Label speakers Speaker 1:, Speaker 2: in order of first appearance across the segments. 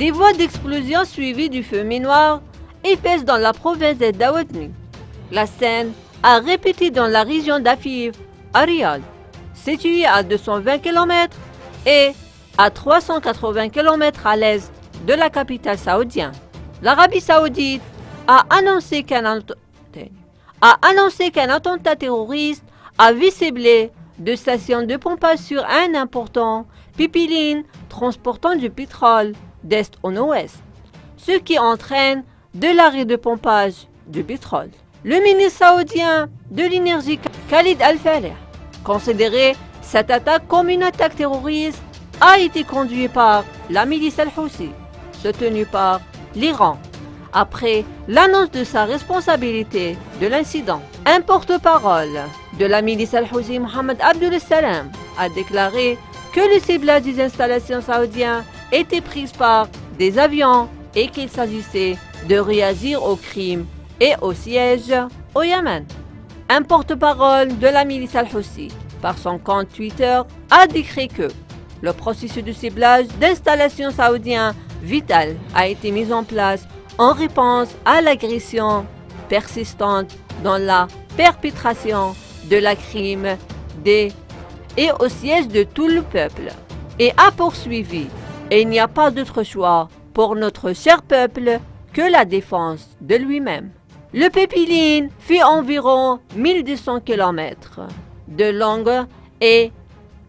Speaker 1: Des voix d'explosion suivies du feu noir épaissent dans la province de Daoudni. La scène a répété dans la région d'Afif, à Riyad, située à 220 km et à 380 km à l'est de la capitale saoudienne. L'Arabie saoudite a annoncé qu'un attentat terroriste avait ciblé deux stations de pompage sur un important pipeline transportant du pétrole d'est en ouest, ce qui entraîne de l'arrêt de pompage du pétrole. Le ministre saoudien de l'énergie Khalid Al-Faleh considérait cette attaque comme une attaque terroriste a été conduite par la milice Al-Houthi, soutenue par l'Iran, après l'annonce de sa responsabilité de l'incident. Un porte-parole de la milice Al-Houthi, Mohamed Abdul Salam, a déclaré que le ciblage des installations saoudiennes était pris par des avions et qu'il s'agissait de réagir aux crimes et au siège au Yémen. Un porte-parole de la milice Al-Houthi, par son compte Twitter, a décrit que le processus de ciblage d'installations saoudiennes vitales a été mis en place en réponse à l'agression persistante dans la perpétration de la crime et au siège de tout le peuple, et a poursuivi. Et il n'y a pas d'autre choix pour notre cher peuple que la défense de lui-même. Le pipeline fait environ 1200 km de long et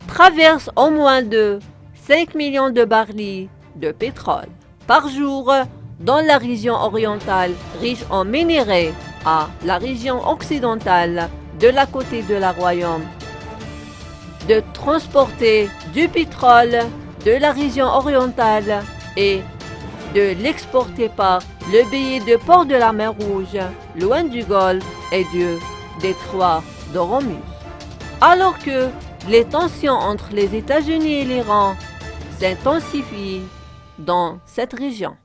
Speaker 1: traverse au moins de 5 millions de barils de pétrole par jour dans la région orientale riche en minerais à la région occidentale de la côté de la Royaume. De transporter du pétrole de la région orientale et de l'exporter par le baie de port de la mer Rouge, loin du Golfe et du détroit d'Ormuz. Alors que les tensions entre les États-Unis et l'Iran s'intensifient dans cette région.